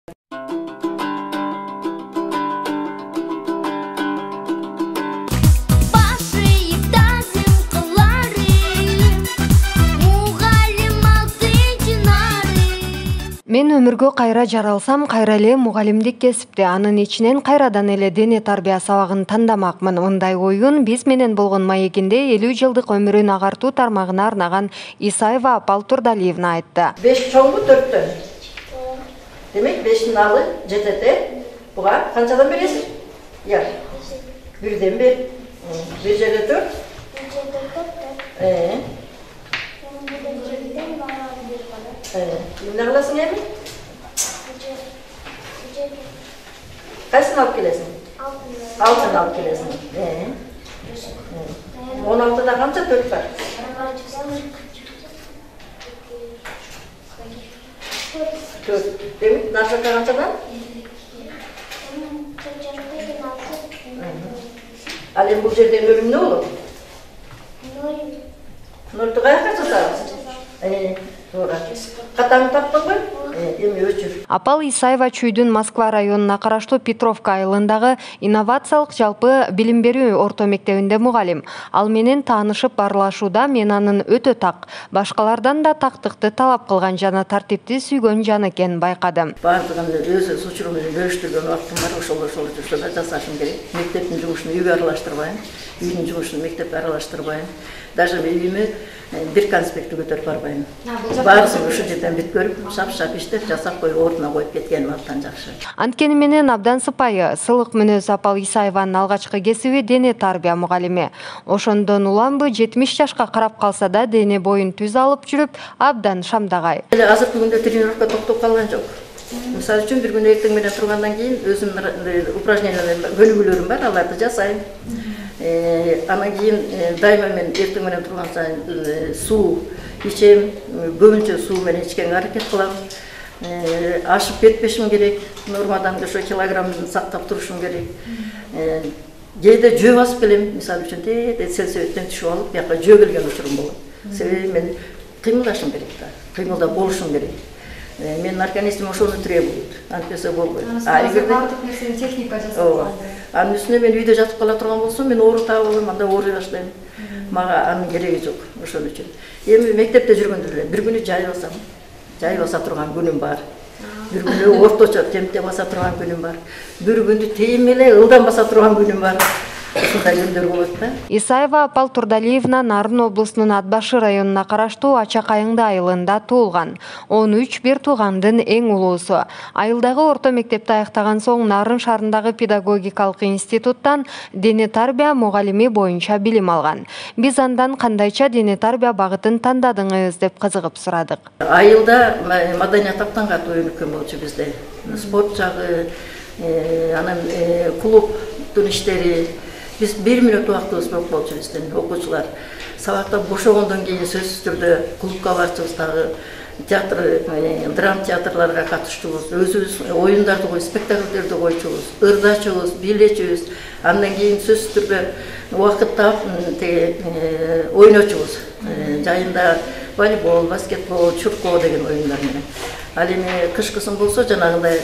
Мен өмүргө кайра жаралсам, кайра эле мугалимдик кесипти, анын ичинен кайрадан эле дене тарбия сабагын тандамакмын. Мындай оюн биз менен болгон маегинде 50 жылдык өмүрүн агартуу тармагына арнаган Исаева Апал Турдалиевна айтты. 5 чоңгу 4төн. Демек 5тин алы жетет. Буга канчадан бересиз? Я. 1ден бер. 1 жерде 4. Эмне кыласың эми? Кайсын алып келесиң? Алтын алып келесиң. 16да канча 4 бар? 4. Демек наржакка канчадан? Ал эми бул жерден өлүм эмне болот? 0 каяка жатабыз? Катаң таптыңбы? Эми өчүр. Апал Исаева Чүйдүн Москва районуна караштуу Петровка айылындагы инновациялык жалпы билим берүү орто мектебинде мугалим. Ал менен таанышып барлашууда мен анын өтө так, башкалардан да тактыкты талап кылган жана тартипти сүйгөн жан экенин байкадым. Бардыгын өзү учуру менен бөлүштүргөн убактым бар, ошол жашоо жасашым керек. Мектептин жумушун үйгө аралаштырбайм, үйдүн жумушун мектепке аралаштырбайм. Даже үйүмө бир конспектти көтөрүп барбайм. Баарысын ушул жерден бүт көрүп, шап-шап иштеп, жасап коюп, ордуна коюп кеткеним абдан жакшы. Анткени менен абдан сыпайы, сылык мүнөз Апал Исаеванын алгачкы кесиби дене тарбия мугалими. Ошондон уламбы 70 жашка карап калса да дене боюн түз алып жүрүп, абдан шамдагай. Азыркы күндө тренировка токтоп калган жок. Мисалы үчүн бир күн эртең менен тургандан кийин өзүмдүн упражненияларым, көнүгүүлөрүм бар, аларды жасайм. Анан кийин дайыма мен эртең менен турган сайын суу ичем, көбүнчө суу менен ичкенге аракет кылам. Ашып кетпешим керек, нормадан ошо килограммын сактап турушум керек. Кээде жөө басып келем, мисалы үчүн селсебеттен түшүп алып, бияка жөө келген учурум болот. Себеби мен кыймылдашым керек да, кыймылда болушум керек. Менин организмим ошону требует, антпесе болбойт. Бардык нерсени техника жасап. Анын үстүнө мен үйдө жатып кала турган болсом, мен оору таап алам, анда ооруй баштайм. Мага анын кереги жок ошон үчүн. Эми мектепте жүргөндө эле бир күнү жай баса турган күнүм бар. Бир күнү орточо темпте баса турган күнүм бар. Бир күнү тейим эле ылдам баса турган күнүм бар. Ушундай күндөр болот да. Исаева Апал Турдалиевна Нарын облусунун Атбашы районуна караштуу Ачакайыңды айылында туулган. 13 бир туугандын эң улуусу. Айылдагы орто мектепти аяктаган соң Нарын шаарындагы педагогикалык институттан дене тарбия мугалими боюнча билим алган. Биз андан кандайча дене тарбия багытын тандадыңыз деп кызыгып сурадык. Айылда маданият абдан катуу өнүккөн болчу бизде. Спорт жагы, анан клубдун иштери. Biz 1 minut убактыбыз жок болчу биздин окуучулар. Сабактан бошогондон кийин сөзсүз түрдө клубка барчыбыз, дагы театр, драм театрларга катыштыбыз. Өзүбүз оюндарды коюп, спектакльдерди койчубуз, ырдачубуз, бийлечүбүз. Андан кийин сөзсүз түрдө убакыт таап ойночубуз. Жайында волейбол, баскетбол, чуркоо деген оюндар менен. Ал эми кышкысын болсо жанагындай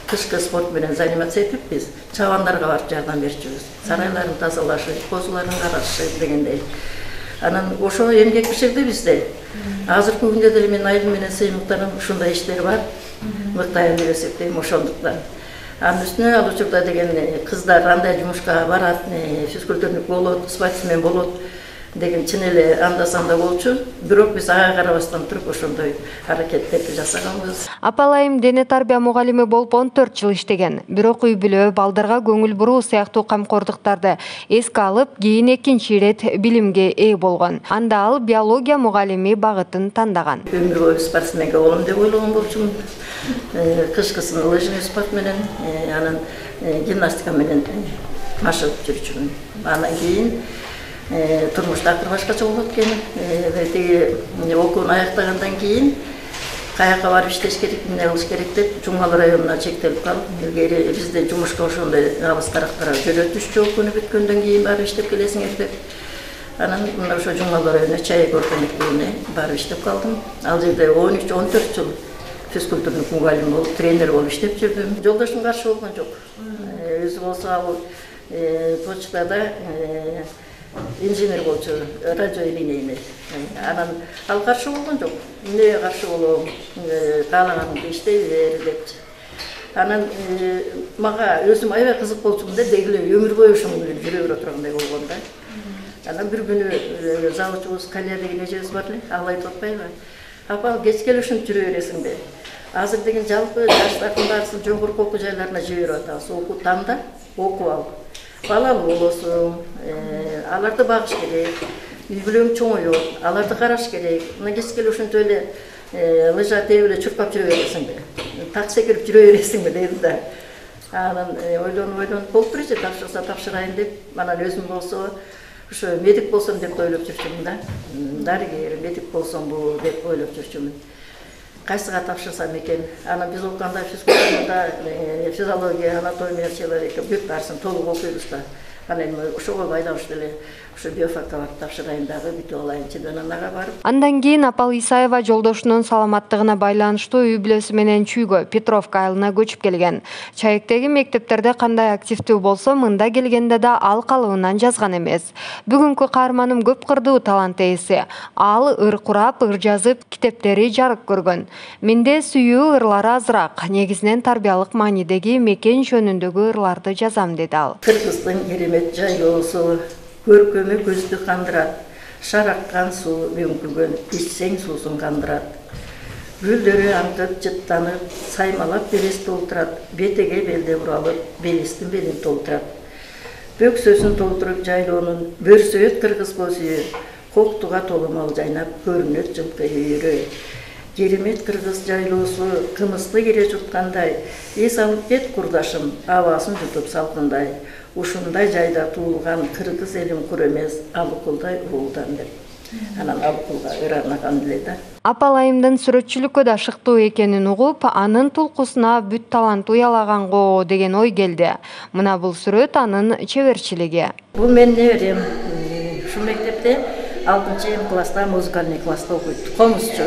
кышкы спорт менен заниматься этип биз чабандарга барып жардам берчүбүз. Сарайларын тазалашып, козуларын карашып дегендей. Анан ошо эмгек биширди бизде. Азыркы күндө деле мен айылым менен сыймыктарым ушундай иштер бар. Мыктайын деп эсептейм ошондуктан. Анын үстүнө ал учурда деген кыздар андай жумушка барат, физкультурник болот, спортсмен болот деген чын эле анда-санда болчу. Бирок биз ага карабастан туруп ошондой аракеттерди жасаганбыз. Апалайым дене тарбия мугалими болуп 14 жыл иштеген. Бирок үй бүлө, балдарга көңүл буруу сыяктуу камкордуктарды эске алып, кийин экинчи ирет билимге ээ болгон. Анда ал биология мугалими багытын тандаган. Өмүр бою спортсменге болом деп ойлогон болчумун. Кышкысын лыжный спорт менен, анан гимнастика менен машыгып жүрчүмүн. Андан кийин турмушта акыр башкача болот экен. Тиги окууну аяктагандан кийин каяка барып иштеш керек, эмне кылыш керек деп Жумгал районуна чектелип калып, илгери бизде жумушка ошондой алыскарактар жөнөтүшчү, окууну бүткөндөн кийин барып иштеп келесиңер деп. Анан ошо Жумгал районуна Чайек орто мектебине барып иштеп калдым. Ал жерде 13-14 жыл физкультурдук мугалим болуп, тренер болуп иштеп жүрдүм. Жолдошум каршы болгон жок. Өзү болсо ал почтада инженер болчу, радиолинейный. Анан ал каршы болгон жок. Эмнеге каршы болом? Каалаганыңды иштей бер депчи. Анан мага өзүм аябай кызык болчумун да, деги эле өмүр бою ушуну жүрө бере тургандай болгон да. Анан бир күнү завучубуз Калия деген эжебиз бар эле, ал айтып атпайбы? Апа, кеч келип ушинтип жүрө бересиң да. Азыр деген жалпы жаштардын баарысын жогорку окуу жайларына жиберип атабыз. Окуу танда, окуп ал. Балалуу болосуң, аларды багыш керек, үй бүлөң чоңойот, аларды караш керек. Мына кеч келип ушинтип эле лыжа тееп эле чуркап жүрө бересиңби? Так секирип жүрө бересиңби дедим да. Анан ойлонуп болуп берчи, тапшырса тапшырайын деп, анан өзүм болсо ушу медик болсом деп ойлоп жүрчүмүн да. Дарыгер, медик болсомбу деп ойлоп жүрчүмүн. Кайсыга тапшырсам экен? Анан биз окуганда физкультурада физиология, анатомия, человека бүт баарысын толук окуйбуз да. Анан ошого байланыштуу эле ушу биофакка барып тапшырайын дагы, бүтүп алайынчы деп анага барып. Андан кийин Апал Исаева жолдошунун саламаттыгына байланыштуу үй бүлөсү менен Чүйгө, Петровка айылына көчүп келген. Чайыктеги мектептерде кандай активдүү болсо, мында келгенде да ал калыбынан жазган эмес. Бүгүнкү каарманым көп кырдуу талант ээси. Ал ыр курап, ыр жазып, китептери жарык көргөн. Менде сүйүү ырлары азыраак, негизинен тарбиялык маанидеги мекен жөнүндөгү ырларды жазам, деди ал. Кыргыздын керемет жайлоосу, көркөмү көздү кандырат, шараккан суу өңкүлгөн, ичсең суусун кандырат. Гүлдөрү аңкып, жыттанып, саймалап белес толтурат, бетеге белде уралып, белестин белин толтурат. Бөксөсүн толтуруп жайлоонун, бөрсөйөт кыргыз көзү, коктуга толумал жайнап, көрүнөт жылкы үйүрө. Керемет кыргыз жайлоосу, кымызды кере жуткандай, эс алып кет курдашым, абасын жутуп салкындай. Ушундай жайда туулган кыргыз элим кур эмес, Алыкулдай уулдан деп. Анан Алыкулга ыр арнаган эле да. Апал айымдын сүрөтчүлүккө да шыктуу экенин угуп, анын тулкусуна бүт талант уялаганго деген ой келди. Мына бул сүрөт анын чеберчилиги. Бул менин неберем. Ушул мектепте 6 класста, музыкальный класста окуйт. Комузчу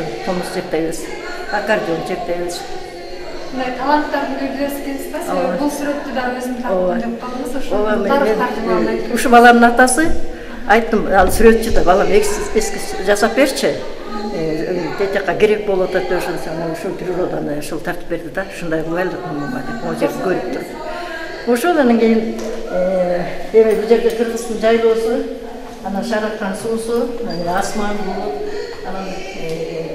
чектейбиз, аккордеон чектейбиз. Таланттардын көрдүрөсү экенсиз да? Бул сүрөттү да өзүм таптым деп калдыңыз, ошо тарыхтардын айтып. Ушу баламдын атасы айттым, ал сүрөтчү да, балам эски жасап берчи. Тетека керек болуп атат деп ушул природаны ушул тартып берди да, ушундай кылайлы деп, могу жерди көрүп туруп. Ошол анан кийин бул жерде кыргыздын жайлоосу, анан шараккан суусу, асман булут, анан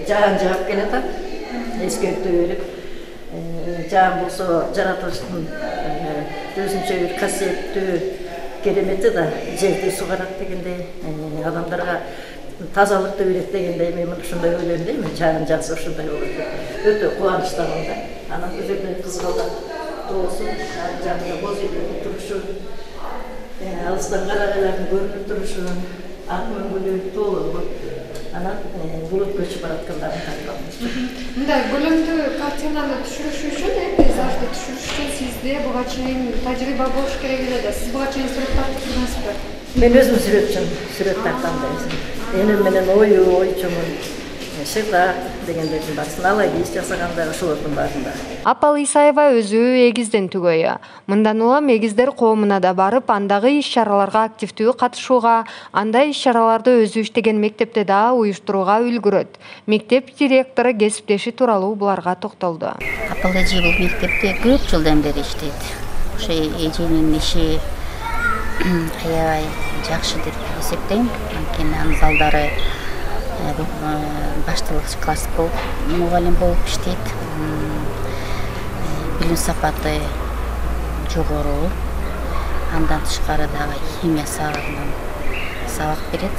жаан жаап келатат, эскертүү берип. Жаан болсо жаратылыштын өзүнчө бир касиеттүү керемети да, жерди сугарат дегендей, адамдарга тазалыкты үйрөт дегендей, мен ушундай ойлойм да, мен жаан жааса ушундай болот деп. Өтө кубанычтамын да. Анан бул жерде кызгалдап тоосу, жанында боз үйлөрдүн турушу, алыстан карагайлардын көрүнүп турушу, ак мөңгүлүү толугу. Анан булут көчүп бараткандарын тартып. Мындай көлөмдүү картинаны түшүрүш үчүн, пейзажды түшүрүш үчүн сизде буга чейин тажрыйба болуш керек эле да. Сиз буга чейин сүрөт тартып жүргөнсүзбү? Мен өзүм сүрөтчүмүн, сүрөт тартам дейсиң. Энем менен ойчумун, шырдак дегендердин баарысын, алайбиз жасаганда ошолордун баарында. Апал Исаева өзү эгиздин түгөйү. Мындан улам эгиздер коомуна да барып, андагы иш-чараларга активдүү катышууга, андай иш-чараларды өзү иштеген мектепте да уюштурууга үлгүрөт. Мектеп директору кесиптеши тууралуу буларга токтолду. Апал эже бул мектепте көп жылдан бери иштейт. Ошо эженин иши аябай жакшы деп эсептейм. Анткени анын балдары башталгыч класс болуп, мугалим болуп иштейт. Билим сапаты жогору. Андан тышкары дагы химия сабагынан сабак берет.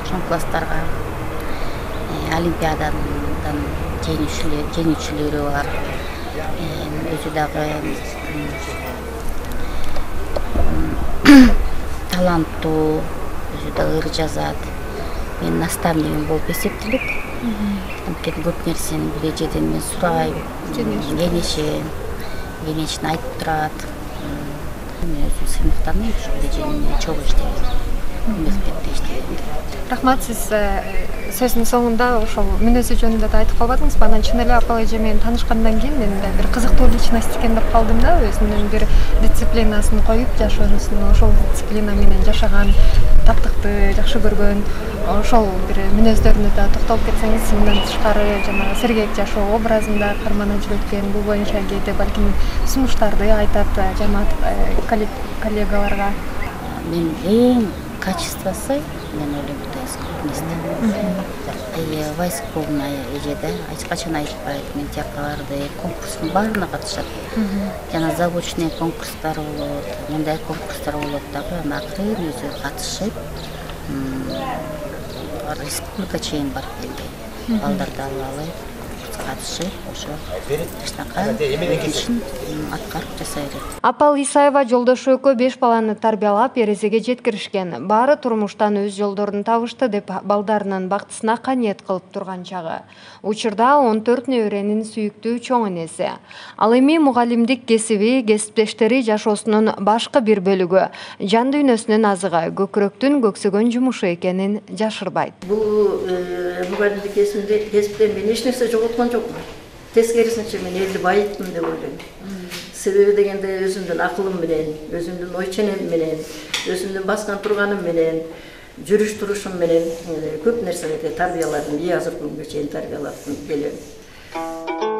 Ошол класстарга олимпиададан жеңүүчүлөрү бар. Өзү дагы таланттуу, өзү дагы ыр жазат. Мен наставнигим болуп эсептелет. Анткени көп нерсени бул эжеден мен сурайм, кеңешин айтып турат. Мен өзүм сыймыктанайм ушул эженин менен чогуу иштеген, мектепте иштегенде. Рахмат, сиз сөздің соңында ошол мүнөзү жөнүндө да айтып калбадыңызбы? Анан чын эле апа эже менен таанышкандан кийин мен да бир кызыктуу личность экен деп калдым да, өзүнүн бир дисциплинасын коюп жашоосун ошол дисциплина менен жашаган, таптыкты жакшы көргөн, ошол бир мүнөздөрүнө да токтолуп кетсеңиз, мындан тышкары жанагы сергек жашоо образында кармана жүрөткен, бул боюнча кээде балким сунуштарды айтат жамаат коллегаларга. Мен эң качествосы, мен ойлойм, скромность. Вайсковная эжеде эч качан айтпайт, мен тияка барды, конкурстун баарына катышат. Жана заочный конкурстар болот, мындай конкурстар болот дагы, аны акырын өзү катышып, республика чейин барып келди. Балдарды алып, катышып, ошо жакшынакай ишин аткарып жасай берет. Апал Исаева жолдошу экөө 5 баланы тарбиялап, эрезеге жеткиришкен. Баары турмуштан өз жолдорун табышты деп балдарынын бактысына каниет кылып турган чагы. Учурда 14 неберенин сүйүктүү чоң энеси. Ал эми мугалимдик кесиби, кесиптештери жашоосунун башкы бир бөлүгү, жан дүйнөсүнүн азыгы, көкүрөктүн көксөгөн жумушу экенин жашырбайт. Бул мугалимдик кесиптен мен эч нерсе жоготкон жокмун. Тескерисинче мен элди байыттым деп ойлойм. Себеби дегенде өзүмдүн акылым менен, өзүмдүн ой ченем менен, өзүмдүн баскан турганым менен, жүрүш турушум менен көп нерселерге тарбияладым, азыр күнгө чейин тарбиялап келем.